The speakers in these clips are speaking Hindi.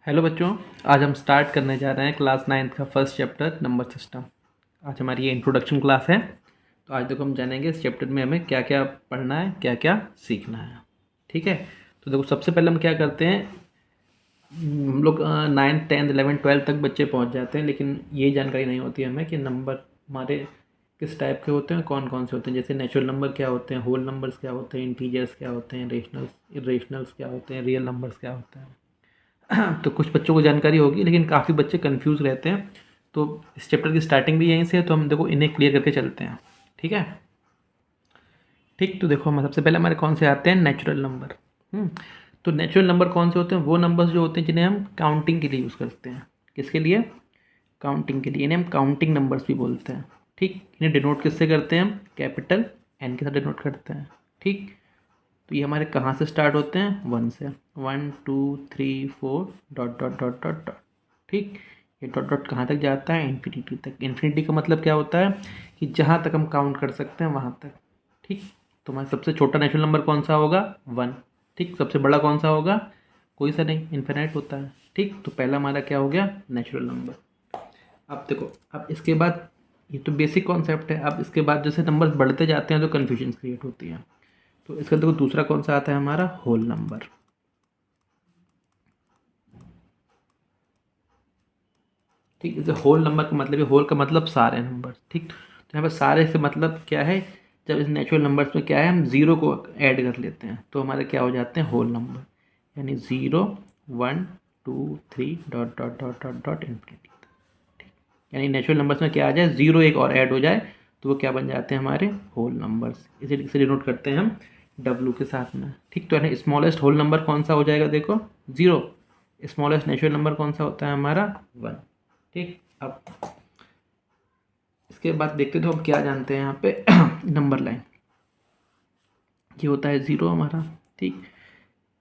हेलो बच्चों। आज हम स्टार्ट करने जा रहे हैं क्लास 9th का फर्स्ट चैप्टर नंबर सिस्टम। आज हमारी ये इंट्रोडक्शन क्लास है। तो आज देखो हम जानेंगे इस चैप्टर में हमें क्या क्या पढ़ना है, क्या क्या सीखना है। ठीक है। तो देखो सबसे पहले हम क्या करते हैं, हम लोग 9th 10th 11th 12th तक बच्चे पहुंच जाते हैं, लेकिन ये जानकारी नहीं होती हमें कि नंबर हमारे किस टाइप के होते हैं, कौन कौन से होते हैं। जैसे नेचुरल नंबर क्या होते हैं, होल नंबर्स क्या होते हैं, इंटीजर्स क्या होते हैं, रेशनल्स इरेशनल्स क्या होते हैं, रियल नंबर्स क्या होते हैं। तो कुछ बच्चों को जानकारी होगी, लेकिन काफ़ी बच्चे कंफ्यूज रहते हैं। तो इस चैप्टर की स्टार्टिंग भी यहीं से है, तो हम देखो इन्हें क्लियर करके चलते हैं। ठीक है। ठीक, तो देखो हम सबसे पहले हमारे कौन से आते हैं, नेचुरल नंबर। तो नेचुरल नंबर कौन से होते हैं, वो नंबर्स जो होते हैं जिन्हें हम काउंटिंग के लिए यूज़ करते हैं। किसके लिए? काउंटिंग के लिए। इन्हें हम काउंटिंग नंबर्स भी बोलते हैं। ठीक, इन्हें डिनोट किससे करते हैं हम? कैपिटल एन के साथ डिनोट करते हैं। ठीक, तो ये हमारे कहाँ से स्टार्ट होते हैं? 1 से। 1 2 3 4 dot dot dot dot dot. ठीक, ये डॉट डॉट कहाँ तक जाता है? इन्फिनिटी तक। इन्फिनिटी का मतलब क्या होता है कि जहाँ तक हम काउंट कर सकते हैं वहाँ तक। ठीक, तो हमारा सबसे छोटा नेचुरल नंबर कौन सा होगा? 1। ठीक, सबसे बड़ा कौन सा होगा? कोई सा नहीं, इन्फिनाइट होता है। ठीक, तो पहला हमारा क्या हो गया? Natural number. अब देखो, अब इसके बाद ये तो बेसिक कॉन्सेप्ट है। अब इसके बाद जैसे नंबर बढ़ते जाते हैं तो कन्फ्यूजन क्रिएट होती है। तो इसका देखो दूसरा कौन सा आता है हमारा? Whole number. ठीक, इसे होल नंबर का मतलब है, होल का मतलब सारे नंबर। ठीक, तो यहाँ पर सारे से मतलब क्या है, जब इस नेचुरल नंबर्स में क्या है, हम ज़ीरो को ऐड कर लेते हैं तो हमारे क्या हो जाते हैं? Whole number. यानी 0 1 2 3 dot dot dot dot dot infinity. यानी नेचुरल नंबर्स में क्या आ जाए, ज़ीरो एक और ऐड हो जाए तो वो क्या बन जाते हैं? हमारे होल नंबर्स। इसे डिनोट करते हैं हम डब्लू के साथ में। ठीक, तो यानी स्मॉलेस्ट होल नंबर कौन सा हो जाएगा? देखो 0। स्मॉलेस्ट नेचुरल नंबर कौन सा होता है हमारा? 1। ठीक, अब इसके बाद देखते तो हम क्या जानते हैं यहाँ पे नंबर लाइन। ये होता है 0 हमारा। ठीक,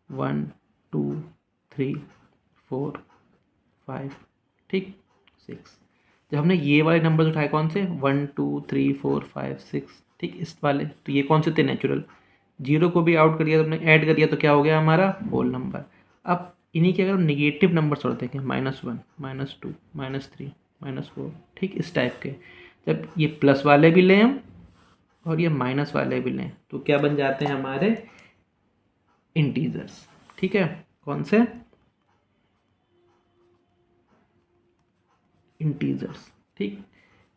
1 2 3 4 5। ठीक, 6। जब हमने ये वाले नंबर उठाए कौन से? 1 2 3 4 5 6। ठीक, इस वाले तो ये कौन से थे? नेचुरल। जीरो को भी आउट कर दिया, तुमने ऐड कर दिया तो क्या हो गया हमारा? Whole number. अब इन्हीं के अगर हम निगेटिव नंबर छोड़ देंगे, -1 -2 -3 -4। ठीक, इस टाइप के जब ये प्लस वाले भी लें हम और ये माइनस वाले भी लें तो क्या बन जाते हैं हमारे? इंटीजर्स। ठीक है, कौन से? इंटीजर्स। ठीक,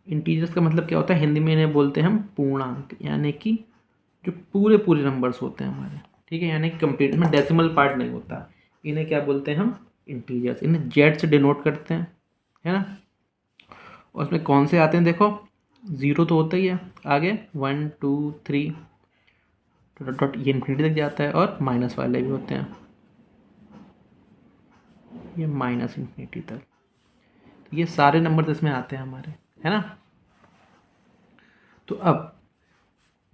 इंटीजर्स का मतलब क्या होता है? हिंदी में इन्हें बोलते हैं हम पूर्णांक, यानी कि जो पूरे पूरे नंबर्स होते हैं हमारे। ठीक है, यानी कि कंप्लीट में डेसिमल पार्ट नहीं होता। इन्हें क्या बोलते हैं हम? इंटीजर्स। इन्हें जेड से डिनोट करते हैं, है ना। और उसमें कौन से आते हैं देखो, ज़ीरो तो होता ही है, आगे 1 2 3 डॉट डॉट ये इन्फिनिटी तक जाता है, और माइनस वाले भी होते हैं, ये माइनस इन्फिनिटी तक। तो ये सारे नंबर इसमें आते हैं हमारे, है ना। तो अब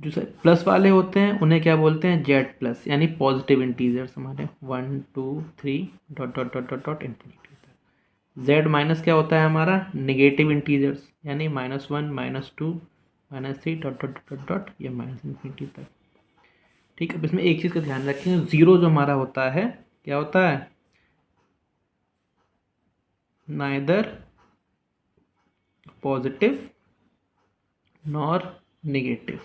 जो प्लस वाले होते हैं उन्हें क्या बोलते हैं? जेड प्लस, यानी पॉजिटिव इंटीजर्स हमारे 1 2 3 dot dot dot dot dot infinity तक। जेड माइनस क्या होता है हमारा? निगेटिव इंटीजर्स, यानी -1 -2 -3 डॉट डॉट डॉट डॉट ये माइनस इन्फिनिटी तक। ठीक है, अब इसमें एक चीज़ का ध्यान रखें, ज़ीरो जो हमारा होता है क्या होता है? Neither positive nor negative.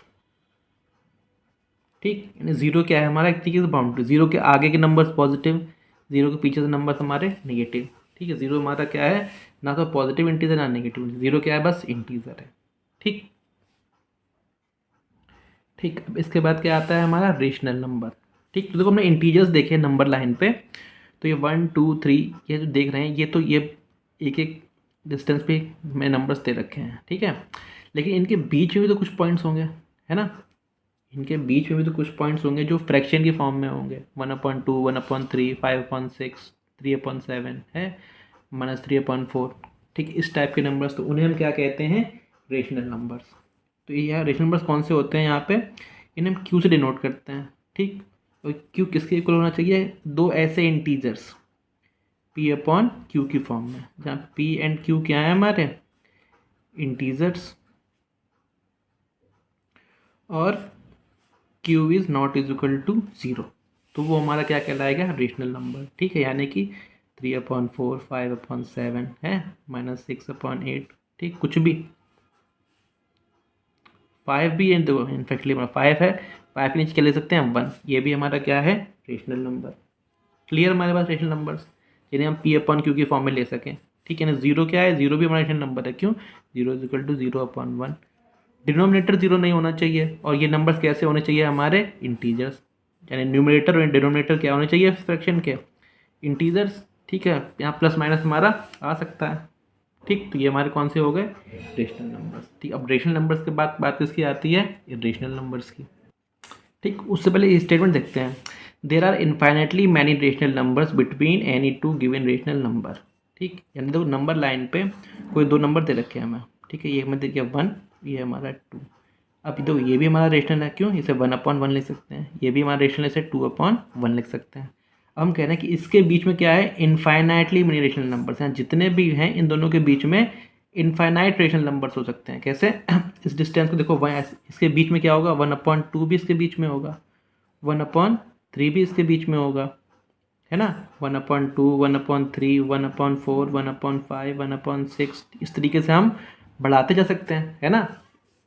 ठीक, यानी जीरो क्या है हमारा? एक तरीके से बाउंड्री। जीरो के आगे के नंबर्स पॉजिटिव, जीरो के पीछे से नंबर्स हमारे निगेटिव। ठीक है, जीरो हमारा क्या है? ना तो पॉजिटिव इंटीजर ना निगेटिव। जीरो क्या है? बस इंटीजर है। ठीक। ठीक, अब इसके बाद क्या आता है हमारा? Rational number. ठीक, तो देखो हमने इंटीजर्स देखे नंबर लाइन पे, तो ये 1 2 3 ये जो देख रहे हैं ये तो ये एक एक डिस्टेंस पे में नंबर्स दे रखे हैं। ठीक है, लेकिन इनके बीच में भी तो कुछ पॉइंट्स होंगे, है ना। इनके बीच में भी तो कुछ पॉइंट्स होंगे जो फ्रैक्शन की फॉर्म में होंगे। 1/2 1/3 5/6 3/7 है, -3/4। ठीक, इस टाइप के नंबर्स, तो उन्हें हम क्या कहते हैं? Rational numbers. तो ये यहाँ रेशनल नंबर्स कौन से होते हैं? यहाँ पे इन्हें हम क्यू से डिनोट करते हैं। ठीक, और क्यू किसके इक्वल होना चाहिए? दो ऐसे इंटीजर्स P/Q की फॉर्म में, जहाँ P एंड Q क्या है हमारे? इंटीजर्स, और Q is not is equal to 0, तो वो हमारा क्या कहलाएगा? Rational number. ठीक है, यानी कि 3/4, 5/7 है, -6/8, ठीक, कुछ भी 5 भी है, देखो इनफैक्टली 5 है, 5 के नीचे क्या ले सकते हैं हम 1, ये भी हमारा क्या है रेशनल नंबर। क्लियर हमारे पास रेशनल नंबर्स, जिन्हें हम P/Q की फॉर्म में ले सकें, ठीक है ना। जीरो क्या है, जीरो भी हमारा रेशनल नंबर है, क्यों, 0 = 0/1। डिनोमिनेटर जीरो नहीं होना चाहिए, और ये नंबर्स कैसे होने चाहिए हमारे इंटीजर्स, यानी न्यूमरेटर और डिनोमिनेटर क्या होने चाहिए फ्रैक्शन के, इंटीजर्स, ठीक है। यहाँ प्लस माइनस हमारा आ सकता है, ठीक। तो ये हमारे कौन से हो गए रेशनल नंबर्स, ठीक। अब रेशनल नंबर्स के बाद बात किसकी आती है, इरेशनल नंबर्स की, ठीक। उससे पहले ये स्टेटमेंट देखते हैं, there are infinitely many rational numbers between any two given rational number, ठीक। यानी देखो नंबर लाइन पे कोई दो नंबर दे रखे हैं हमें, ठीक है, ये हमें दे दिया 1, ये हमारा 2। अब देखो ये भी हमारा रेशनल है, क्यों, इसे 1/1 लिख सकते हैं, ये भी हमारा रेशनल है, इसे 2/1 लिख सकते हैं। अब हम कह रहे हैं कि इसके बीच में क्या है, इनफाइनाइटली मेनी रेशनल नंबर्स हैं, जितने भी हैं इन दोनों के बीच में इनफाइनाइट रेशनल नंबर्स हो सकते हैं। कैसे, इस डिस्टेंस को देखो, इसके बीच में क्या होगा, 1/2 भी इसके बीच में होगा, 1/3 भी इसके बीच में होगा, है ना, 1/2, 1/3, 1/4, 1/5, 1/6, इस तरीके से हम बढ़ाते जा सकते हैं, है ना।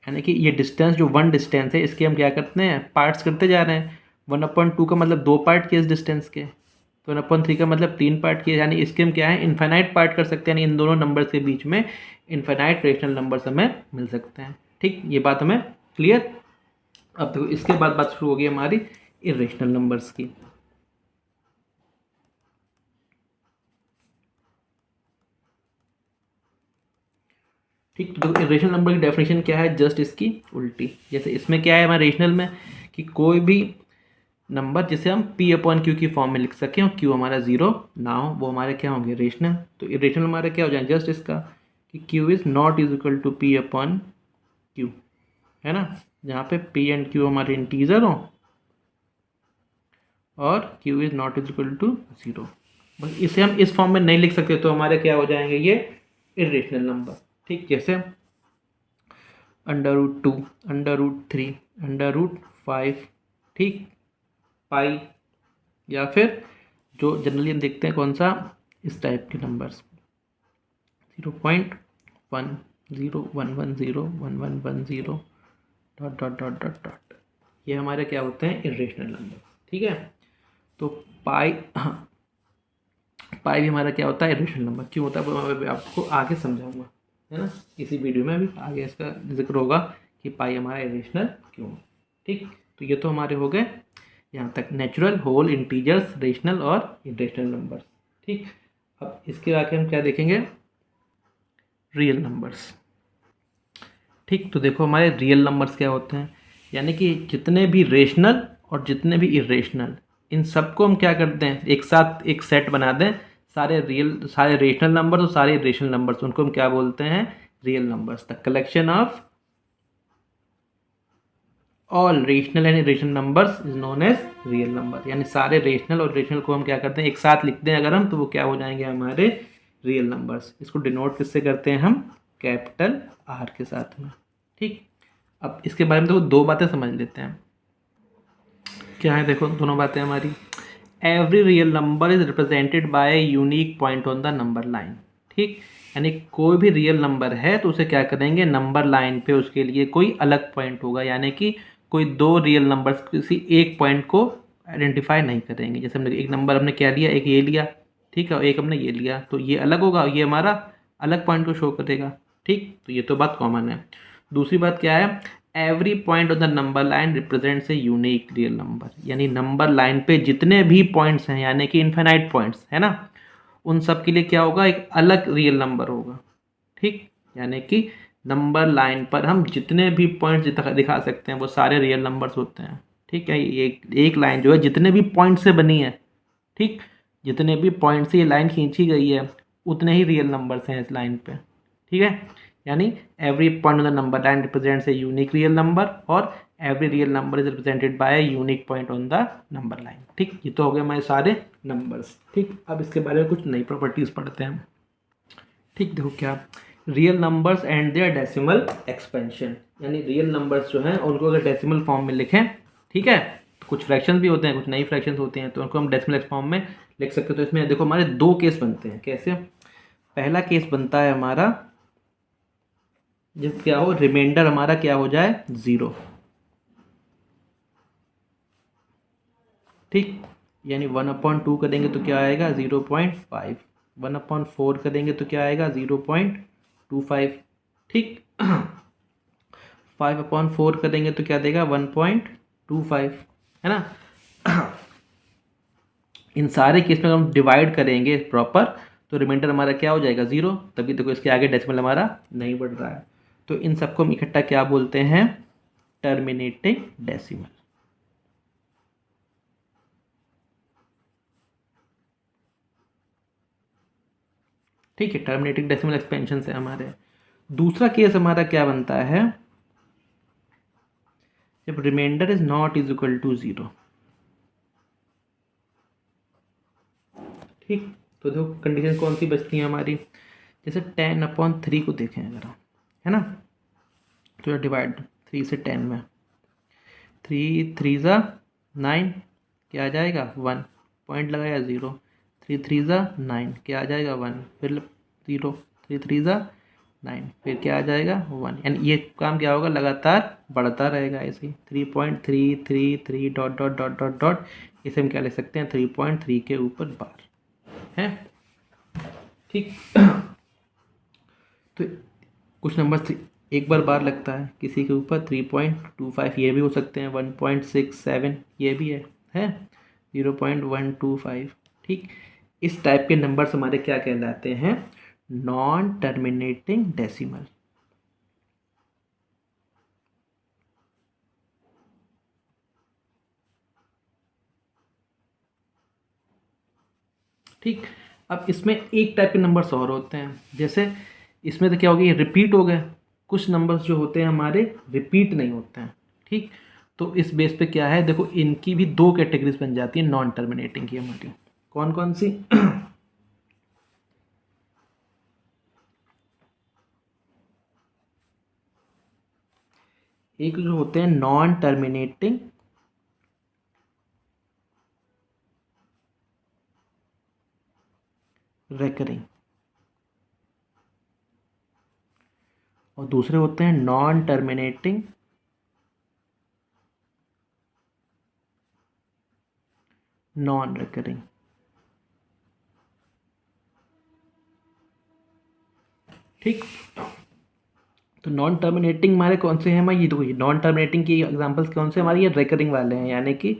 यानी कि ये डिस्टेंस जो वन डिस्टेंस है, इसके हम क्या करते हैं, पार्ट्स करते जा रहे हैं। 1/2 का मतलब 2 पार्ट किए इस डिस्टेंस के, तो 1/3 का मतलब 3 पार्ट किए, यानी इसके हम क्या है इनफाइनाइट पार्ट कर सकते हैं, यानी इन दोनों नंबर्स के बीच में इनफाइनाइट रेशनल नंबर्स हमें मिल सकते हैं, ठीक। ये बात हमें क्लियर। अब देखो इसके बाद बात शुरू होगी हमारी इरेशनल नंबर्स की, ठीक। तो इरेशनल नंबर की डेफिनेशन क्या है, जस्ट इसकी उल्टी। जैसे इसमें क्या है हमारे रेशनल में कि कोई भी नंबर जिसे हम P/Q की फॉर्म में लिख सकें और Q हमारा 0 ना हो, वो हमारे क्या होंगे रेशनल। तो इरेशनल हमारे क्या हो जाए, जस्ट इसका कि Q is not is equal to P/Q, है ना, जहाँ पे P एंड Q हमारे इंटीजर हो और Q is not is equal to 0। बस इसे हम इस फॉर्म में नहीं लिख सकते, तो हमारे क्या हो जाएंगे ये इरेशनल नंबर, ठीक। जैसे √2, √3, √5, ठीक, पाई, या फिर जो जनरली हम देखते हैं कौन सा, इस टाइप के numbers 0.1, 0, 110, 1110, dot dot dot dot dot, ये हमारे क्या होते हैं इरेशनल नंबर, ठीक है। तो पाई, पाई भी हमारा क्या होता है इरेशनल नंबर, क्यों होता है वो मैं आपको आगे समझाऊंगा, है ना, इसी वीडियो में अभी आगे इसका जिक्र होगा कि पाई हमारा इरेशनल क्यों, ठीक। तो ये तो हमारे हो गए यहाँ तक नेचुरल, होल, इंटीजर्स, रेशनल और इरेशनल नंबर्स, ठीक। अब इसके आगे हम क्या देखेंगे, रियल नंबर्स, ठीक। तो देखो हमारे रियल नंबर्स क्या होते हैं, यानी कि जितने भी रेशनल और जितने भी इरेशनल, इन सबको हम क्या करते हैं एक साथ एक सेट बना दें, सारे रेशनल नंबर्स और सारे इरेशनल नंबर्स, उनको हम क्या बोलते हैं real numbers. The collection of all rational and irrational numbers is known as real number, यानी सारे रेशनल और इरेशनल को हम क्या करते हैं एक साथ लिखते हैं अगर हम, तो वो क्या हो जाएंगे हमारे रियल नंबर्स। इसको डिनोट किससे करते हैं हम, कैपिटल R के साथ में, ठीक। अब इसके बारे में देखो दो बातें समझ लेते हैं, क्या है देखो दोनों बातें हमारी। Every real number is represented bye unique point on the number line, ठीक। यानी कोई भी रियल नंबर है तो उसे क्या करेंगे, नंबर लाइन पे उसके लिए कोई अलग पॉइंट होगा, यानी कि कोई दो रियल नंबर्स किसी एक पॉइंट को आइडेंटिफाई नहीं करेंगे। जैसे हमने एक नंबर हमने क्या लिया, एक ये लिया, ठीक है, और एक हमने ये लिया, तो ये अलग होगा, ये हमारा अलग पॉइंट को शो करेगा, ठीक। तो ये तो बात कॉमन है। दूसरी बात क्या है, every point on the number line represents a unique real number, यानी नंबर लाइन पे जितने भी पॉइंट्स हैं, यानी कि इनफाइनाइट पॉइंट्स है ना, उन सब के लिए क्या होगा, एक अलग रियल नंबर होगा, ठीक। यानी कि नंबर लाइन पर हम जितने भी पॉइंट्स दिखा सकते हैं वो सारे रियल नंबर्स होते हैं, ठीक है। एक लाइन जो है जितने भी पॉइंट से बनी है, ठीक, जितने भी पॉइंट से ये लाइन खींची गई है उतने ही रियल नंबर्स हैं इस लाइन पे, ठीक है। यानी every point on the number line represents a unique real number और every real number is represented by a unique point on the number line, ठीक। ये तो हो गए हमारे सारे नंबर्स, ठीक। अब इसके बारे में कुछ नई प्रॉपर्टीज पढ़ते हैं, ठीक। देखो क्या, real numbers and their decimal expansion, यानी रियल नंबर्स जो हैं उनको अगर डेसिमल फॉर्म में लिखें, ठीक है, तो कुछ फ्रैक्शंस भी होते हैं, कुछ नई फ्रैक्शंस होती हैं, तो उनको हम डेसिमल फॉर्म में लिख सकते हो। तो इसमें देखो हमारे दो केस बनते हैं। कैसे? पहला केस बनता है हमारा जब क्या हो, रिमाइंडर हमारा क्या हो जाए, 0। ठीक, यानी 1/2 करेंगे तो क्या आएगा, 0.5। 1/4 करेंगे तो क्या आएगा, 0.25। ठीक 5/4 करेंगे तो क्या देगा, 1.25, है ना। इन सारे केस में हम डिवाइड करेंगे प्रॉपर, तो रिमाइंडर हमारा क्या हो जाएगा, 0। तभी देखो इसके आगे डेसिमल हमारा नहीं बढ़ रहा है। तो इन सबको हम इकट्ठा क्या बोलते हैं, टर्मिनेटिंग डेसिमल। ठीक है, टर्मिनेटिंग डेसिमल एक्सपेंशन से हमारे। दूसरा केस हमारा क्या बनता है, जब remainder is not is equal to 0। ठीक, तो देखो कंडीशन कौन सी बचती है हमारी, जैसे 10/3 को देखें अगर, है ना, तो डिवाइड 3 से 10 में, 3 3 ज़ा 9, क्या आ जाएगा 1, पॉइंट लगाया 0, 3 3 ज़ा 9, क्या आ जाएगा 1, फिर 0, 3 3 ज़ा 9, फिर क्या आ जाएगा 1। यानी ये काम क्या होगा, लगातार बढ़ता रहेगा ऐसे ही, 3.333 dot dot dot dot dot, इसे हम क्या ले सकते हैं, 3.3 के ऊपर बार है। ठीक तो कुछ नंबर एक बार लगता है किसी के ऊपर, 3.25 ये भी हो सकते हैं, 1.67 ये भी है 0.125। ठीक, इस टाइप के नंबर्स हमारे क्या कहलाते हैं, नॉन टर्मिनेटिंग डेसिमल। ठीक, अब इसमें एक टाइप के नंबर्स और होते हैं, जैसे इसमें तो क्या हो गया, रिपीट हो गए। कुछ नंबर्स जो होते हैं हमारे रिपीट नहीं होते हैं। ठीक, तो इस बेस पे क्या है, देखो इनकी भी दो कैटेगरीज बन जाती है नॉन टर्मिनेटिंग की हमारी। कौन कौन सी एक जो होते हैं नॉन टर्मिनेटिंग रेकरिंग, और दूसरे होते हैं नॉन टर्मिनेटिंग नॉन रेकरिंग। ठीक, तो नॉन टर्मिनेटिंग हमारे कौन से हैं, मैं ये देखो, ये नॉन टर्मिनेटिंग की एग्जांपल्स कौन से हमारे, ये रेकरिंग वाले हैं, यानी कि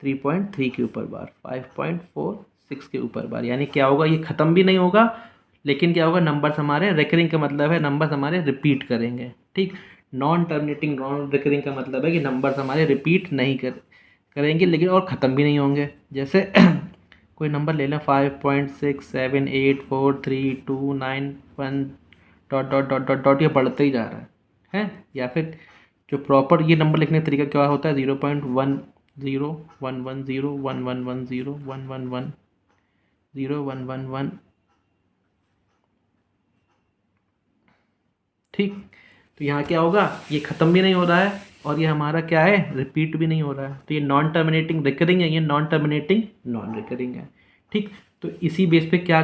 3.3 के ऊपर बार, 5.46 के ऊपर बार। यानी क्या होगा, ये ख़त्म भी नहीं होगा, लेकिन क्या होगा, नंबर्स हमारे, रेकरिंग का मतलब है नंबर्स हमारे रिपीट करेंगे। ठीक, नॉन टर्मिनेटिंग नॉन रेकरिंग का मतलब है कि नंबर्स हमारे रिपीट नहीं करेंगे, लेकिन और ख़त्म भी नहीं होंगे। जैसे कोई नंबर ले लें, 5.6784329 dot dot dot dot dot, ये बढ़ते ही जा रहा है। या फिर जो प्रॉपर ये नंबर लिखने का तरीका क्या होता है, 0.1011011101110111। ठीक, तो यहाँ क्या होगा, ये ख़त्म भी नहीं हो रहा है और ये हमारा क्या है, रिपीट भी नहीं हो रहा है। तो ये नॉन टर्मिनेटिंग रिकरिंग है, ये नॉन टर्मिनेटिंग नॉन रिकरिंग है। ठीक, तो इसी बेस पे क्या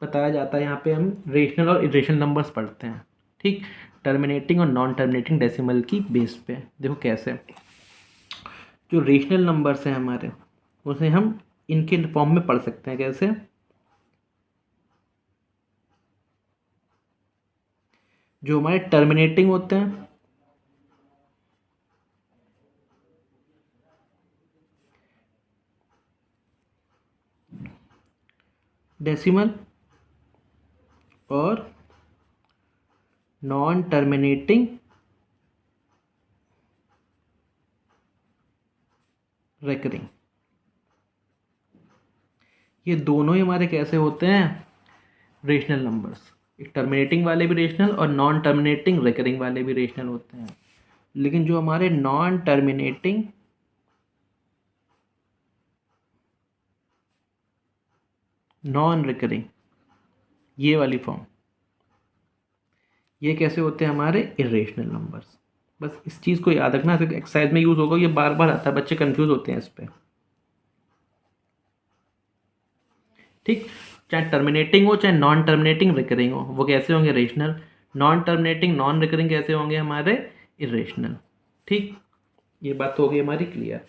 बताया जाता है, यहाँ पे हम रेशनल और इरेशनल नंबर्स पढ़ते हैं। ठीक, टर्मिनेटिंग और नॉन टर्मिनेटिंग डेसिमल की बेस पे देखो कैसे, जो रेशनल नंबर्स हैं हमारे, उसे हम इनके फॉर्म में पढ़ सकते हैं। कैसे, जो हमारे टर्मिनेटिंग होते हैं, डेसिमल, और नॉन टर्मिनेटिंग रेकरिंग, ये दोनों ही हमारे कैसे होते हैं, रेशनल नंबर्स। एक टर्मिनेटिंग वाले भी रेशनल और नॉन टर्मिनेटिंग रेकरिंग वाले भी रेशनल होते हैं। लेकिन जो हमारे नॉन टर्मिनेटिंग नॉन रिकरिंग, ये वाली फॉर्म, ये कैसे होते हैं हमारे इरेशनल नंबर्स। बस इस चीज़ को याद रखना, एक्सरसाइज में यूज़ होगा, ये बार बार आता है, बच्चे कंफ्यूज होते हैं इस पर। ठीक, चाहे टर्मिनेटिंग हो चाहे नॉन टर्मिनेटिंग रिकरिंग हो, वो कैसे होंगे? Rational. Non terminating non recurring कैसे होंगे? हमारे इरेशनल। ठीक, ये बात तो हो गई हमारी क्लियर।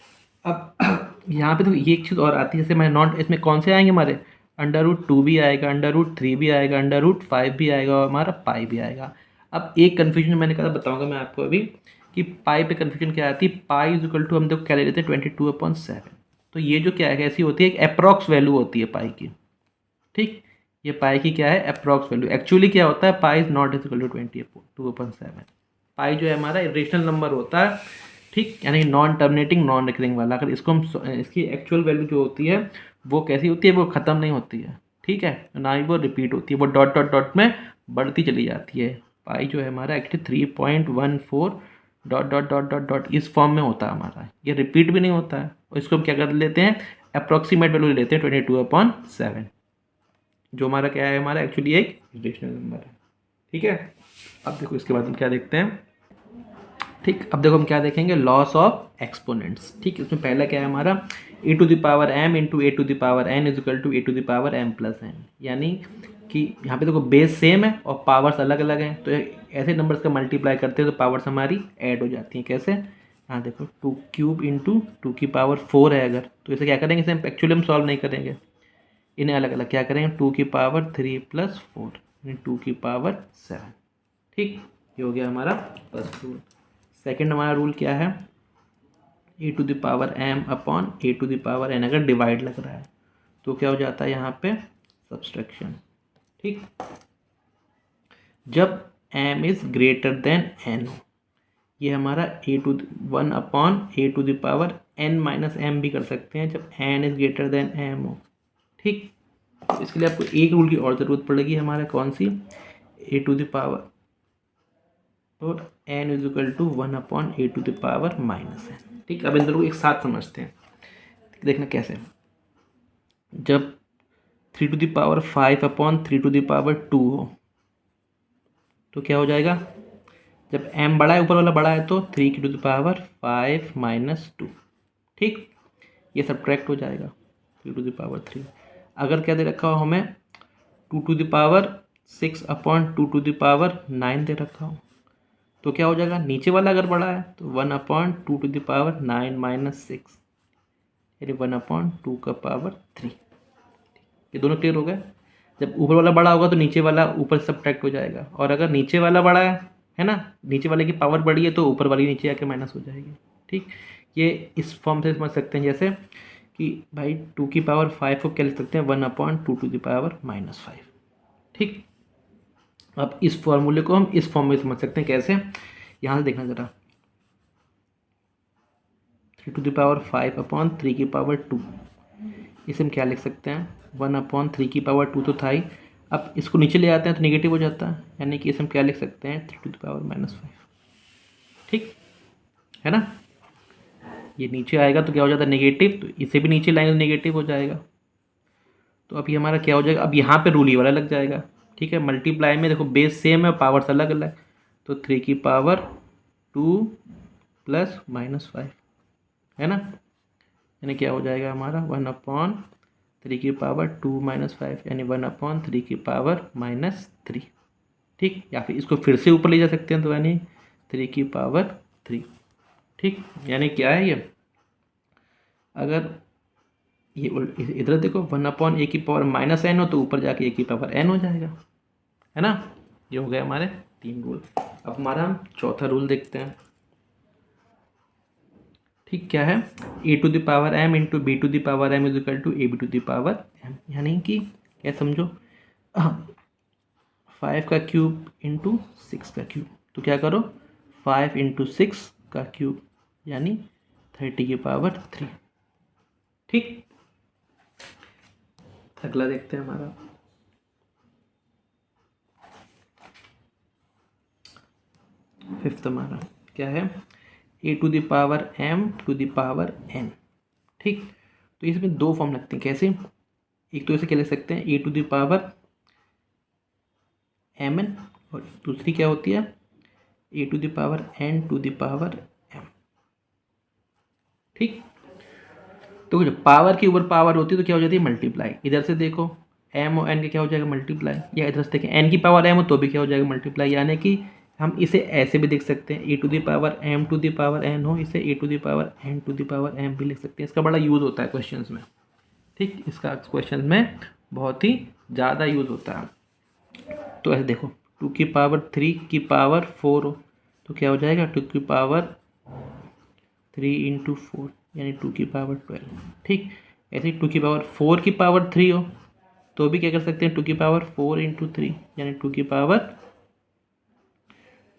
अब यहाँ पे तो ये एक चीज़ और आती है, जैसे मैं नॉन, इसमें कौन से आएंगे हमारे? √2 भी आएगा, √3 भी आएगा, √5 भी आएगा और हमारा पाई भी आएगा। अब एक कन्फ्यूजन मैंने कहा बताऊंगा मैं आपको अभी कि पाई पे कन्फ्यूजन क्या आती है। पाई इज इक्वल टू हम देखो क्या ले लेते हैं 22/7। तो ये जो क्या है कैसी होती है, एक अप्रॉक्स वैल्यू होती है पाई की। ठीक, ये पाई की क्या है? Approx value. एक्चुअली क्या होता है? Pi is not is equal to 22/7। Pi जो है हमारा इरेशनल नंबर होता है। ठीक, यानी नॉन टर्मिनेटिंग नॉन रिकरिंग वाला। अगर इसको हम इसकी एक्चुअल वैल्यू जो होती है वो कैसी होती है? वो ख़त्म नहीं होती है। ठीक है, ना ही वो रिपीट होती है, वो डॉट डॉट डॉट में बढ़ती चली जाती है। पाई जो है हमारा actually 3.14 dot dot dot dot dot इस फॉर्म में होता है हमारा। ये रिपीट भी नहीं होता है। और इसको हम क्या कर लेते हैं? अप्रॉक्सीमेट वैल्यू लेते हैं 22/7, जो हमारा क्या है? हमारा एक्चुअली एक रेशनल नंबर है। ठीक है, अब देखो इसके बाद हम क्या देखते हैं। ठीक, अब देखो हम क्या देखेंगे? Loss of exponents. ठीक, इसमें पहला क्या है हमारा? e⁻m into a⁻n is equal to a⁻m+n। यानी कि यहाँ पे देखो बेस सेम है और पावर्स अलग अलग हैं, तो ऐसे नंबर्स का मल्टीप्लाई करते हैं तो पावर्स हमारी ऐड हो जाती हैं। कैसे? यहाँ देखो 2³ इंटू 2⁴ है अगर, तो इसे क्या करेंगे? इसे हम एक्चुअली हम सॉल्व नहीं करेंगे, इन्हें अलग अलग क्या करेंगे? 2⁻3+4 यानी 2⁻7। ठीक, ये हो गया हमारा फर्स्ट रूल। सेकंड हमारा रूल क्या है? e⁻m/a⁻n अगर डिवाइड लग रहा है तो क्या हो जाता है यहाँ पे? सब्सट्रैक्शन। ठीक, जब m is greater than n हो, ये हमारा 1/a⁻n-m भी कर सकते हैं जब n is greater than m हो। ठीक, इसके लिए आपको एक रूल की और ज़रूरत पड़ेगी हमारा, कौन सी? a⁻, और n is equal to 1/a⁻n। ठीक, अब इन दोनों को एक साथ समझते हैं। देखना कैसे। जब 3⁵/3⁵2 हो तो क्या हो जाएगा? जब m बड़ा है, ऊपर वाला बड़ा है, तो 3⁵5 - 2। ठीक, ये सब्ट्रैक्ट हो जाएगा 3⁵3। अगर क्या दे रखा हो हमें? 2⁵6/2⁹ दे रखा हो तो क्या हो जाएगा? नीचे वाला अगर बड़ा है तो 1/2⁹ यानी 1/2⁵। ये दोनों क्लियर हो गए। जब ऊपर वाला बड़ा होगा तो नीचे वाला ऊपर सब्ट्रैक्ट हो जाएगा, और अगर नीचे वाला बड़ा है ना, नीचे वाले की पावर बड़ी है तो ऊपर वाली नीचे आके माइनस हो जाएगी। ठीक, ये इस फॉर्म से समझ सकते हैं, जैसे कि भाई 2⁵5 को क्या लिख सकते हैं? 1/2⁵-5। ठीक, अब इस फॉर्मूले को हम इस फॉर्म में समझ सकते हैं। कैसे? यहाँ से देखना ज़रा, 3⁵5/3⁵2 इसे हम क्या लिख सकते हैं? 1/3⁵2 तो था ही। अब इसको नीचे ले आते हैं तो नेगेटिव हो जाता है, यानी कि इसे हम क्या लिख सकते हैं? 3⁻⁻5। ठीक है ना, ये नीचे आएगा तो क्या हो जाता है? नेगेटिव। तो इसे भी नीचे लाएंगे तो नेगेटिव हो जाएगा। तो अभी हमारा क्या हो जाएगा? अब यहाँ पे रूल ये वाला लग जाएगा। ठीक है, मल्टीप्लाई में देखो बेस सेम है, पावर्स अलग अलग, तो 3⁵2 + -5 है ना, यानी क्या हो जाएगा हमारा? 1/3⁵2 - 5 यानी 1/3⁻3। ठीक, या फिर इसको फिर से ऊपर ले जा सकते हैं तो यानी 3⁵3। ठीक, यानी क्या है ये? अगर ये इधर देखो 1/a⁻n हो तो ऊपर जाके a⁻n हो जाएगा, है ना। ये हो गए हमारे 3 रूल। अब हमारा हम चौथा रूल देखते हैं। ठीक, क्या है? a⁻m into b⁻m is equal to ab⁻m, यानी कि क्या समझो? 5³ इंटू 6³ तो क्या करो? 5 इंटू 6³ यानी 30⁻3। ठीक, अगला देखते हैं हमारा। फिफ्थ हमारा क्या है? a⁻m⁴n। ठीक, तो इसमें दो फॉर्म लगते हैं। कैसे? एक तो इसे क्या लिख सकते हैं? a⁻mn, और दूसरी क्या होती है? a⁻n⁴m। ठीक, तो जब पावर के ऊपर पावर होती है तो क्या हो जाती है? मल्टीप्लाई। इधर से देखो एम और एन का क्या हो जाएगा मल्टीप्लाई, या इधर से देखें एन की पावर एम हो तो भी क्या हो जाएगा मल्टीप्लाई, यानी कि हम इसे ऐसे भी देख सकते हैं, a to the power m to the power n हो, इसे a to the power n to the power m भी लिख सकते हैं। इसका बड़ा यूज़ होता है क्वेश्चंस में, ठीक, इसका क्वेश्चन में बहुत ही ज़्यादा यूज़ होता है। तो ऐसे देखो 2 की पावर 3 की पावर 4 हो तो क्या हो जाएगा 2 की पावर 3 इंटू 4 यानी 2 की पावर 12, ठीक। ऐसे ही 2 की पावर 4 की पावर 3 हो तो भी क्या कर सकते हैं 2 की पावर 4 इंटू 3 यानी 2 की पावर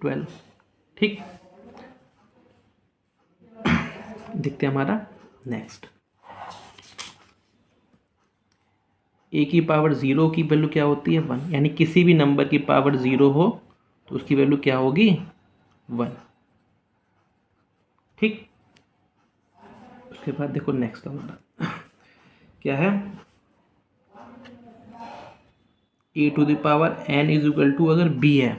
12, ठीक। देखते हैं हमारा नेक्स्ट, ए की पावर 0 की वैल्यू क्या होती है 1, यानी किसी भी नंबर की पावर 0 हो तो उसकी वैल्यू क्या होगी 1, ठीक। उसके बाद देखो नेक्स्ट हमारा क्या है, a to the power n is equal to अगर बी है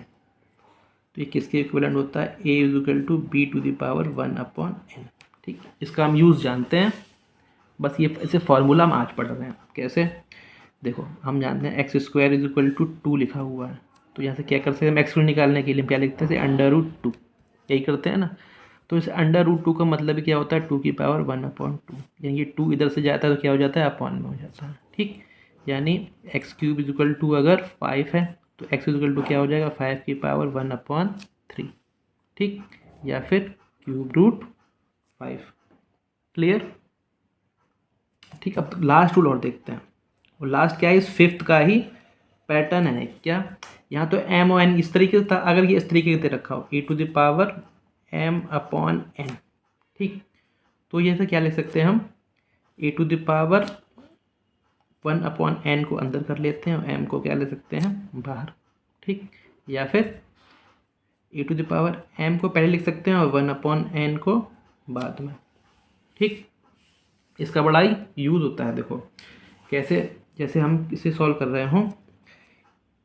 तो ये किसके इक्विवेलेंट होता है, a is equal to b to the power 1 upon n, ठीक। इसका हम यूज़ जानते हैं, बस ये इसे फॉर्मूला हम आज पढ़ रहे हैं। कैसे, देखो हम जानते हैं x square is equal to 2 लिखा हुआ है, तो यहाँ से क्या कर सकते हैं हम एक्स निकालने के लिए हम क्या लिखते हैं अंडर रूट 2, यही करते हैं ना। तो इस अंडर रूट 2 का मतलब क्या होता है 2 की पावर 1 अपॉन 2, यानी ये 2 इधर से जाता है तो क्या हो जाता है अपॉन में हो जाता है, ठीक। यानी x cube is equal to अगर 5 है तो एक्स इज इक्वल टू क्या हो जाएगा 5 की पावर 1 अपॉन 3, ठीक, या फिर क्यूब रूट 5, क्लियर, ठीक। अब लास्ट रूल और देखते हैं, और लास्ट क्या है इस फिफ्थ का ही पैटर्न है क्या, यहाँ तो एम और एन इस तरीके से था, अगर ये इस तरीके से रखा हो a to the power m upon n, ठीक, तो ये से क्या लिख सकते हैं हम a to the power 1 upon n को अंदर कर लेते हैं और एम को क्या ले सकते हैं बाहर, ठीक, या फिर ए टू द पावर एम को पहले लिख सकते हैं और 1 अपॉन एन को बाद में, ठीक। इसका बड़ा ही यूज़ होता है, देखो कैसे, जैसे हम इसे सॉल्व कर रहे हों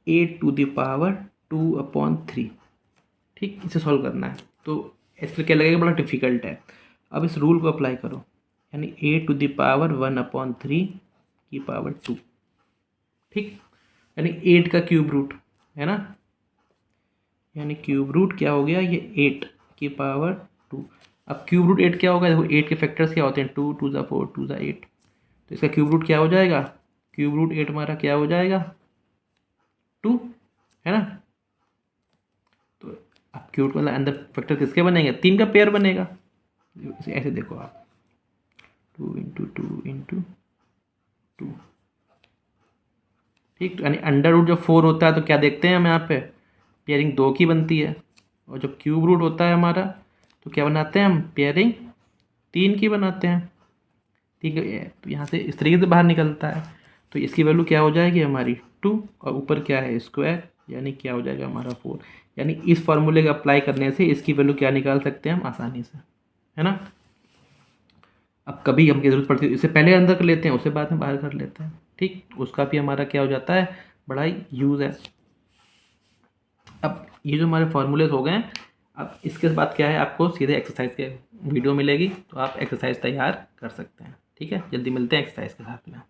ए टू द पावर 2 अपॉन 3, ठीक, इसे सॉल्व करना है तो इसलिए क्या लगेगा बड़ा डिफिकल्ट है। अब इस रूल को अप्लाई करो, यानी ए टू द पावर 1 अपॉन 3 की पावर 2, ठीक, यानी 8 का क्यूब रूट है ना, यानी क्यूब रूट क्या हो गया ये 8 की पावर 2। अब क्यूब रूट 8 क्या होगा, देखो 8 के फैक्टर्स क्या होते हैं 2 2 ज़ा 4 2 ज़ा 8, तो इसका क्यूब रूट क्या हो जाएगा, क्यूब रूट 8 हमारा क्या हो जाएगा 2, है ना। तो अब क्यूब मतलब अंदर फैक्टर किसके बनेंगे 3 का पेयर बनेगा, ऐसे देखो आप 2 इंटू 2 इंटू 2, ठीक, यानी अंडर रूट जब 4 होता है तो क्या देखते हैं हम यहाँ पे पेयरिंग 2 की बनती है, और जब क्यूब रूट होता है हमारा तो क्या बनाते हैं हम पेयरिंग 3 की बनाते हैं, ठीक है। तो यहाँ से इस तरीके से बाहर निकलता है, तो इसकी वैल्यू क्या हो जाएगी हमारी 2 और ऊपर क्या है स्क्वायर, यानी क्या हो जाएगा हमारा 4, यानी इस फॉर्मूले का अप्लाई करने से इसकी वैल्यू क्या निकाल सकते हैं हम आसानी से, है ना। अब कभी हमकी ज़रूरत पड़ती है इसे पहले अंदर कर लेते हैं उसे बाद में बाहर कर लेते हैं, ठीक, उसका भी हमारा क्या हो जाता है बड़ा ही यूज़ है। अब ये जो हमारे फॉर्मूलेज हो गए हैं, अब इसके बाद क्या है आपको सीधे एक्सरसाइज के वीडियो मिलेगी तो आप एक्सरसाइज तैयार कर सकते हैं, ठीक है। जल्दी मिलते हैं एक्सरसाइज के साथ में।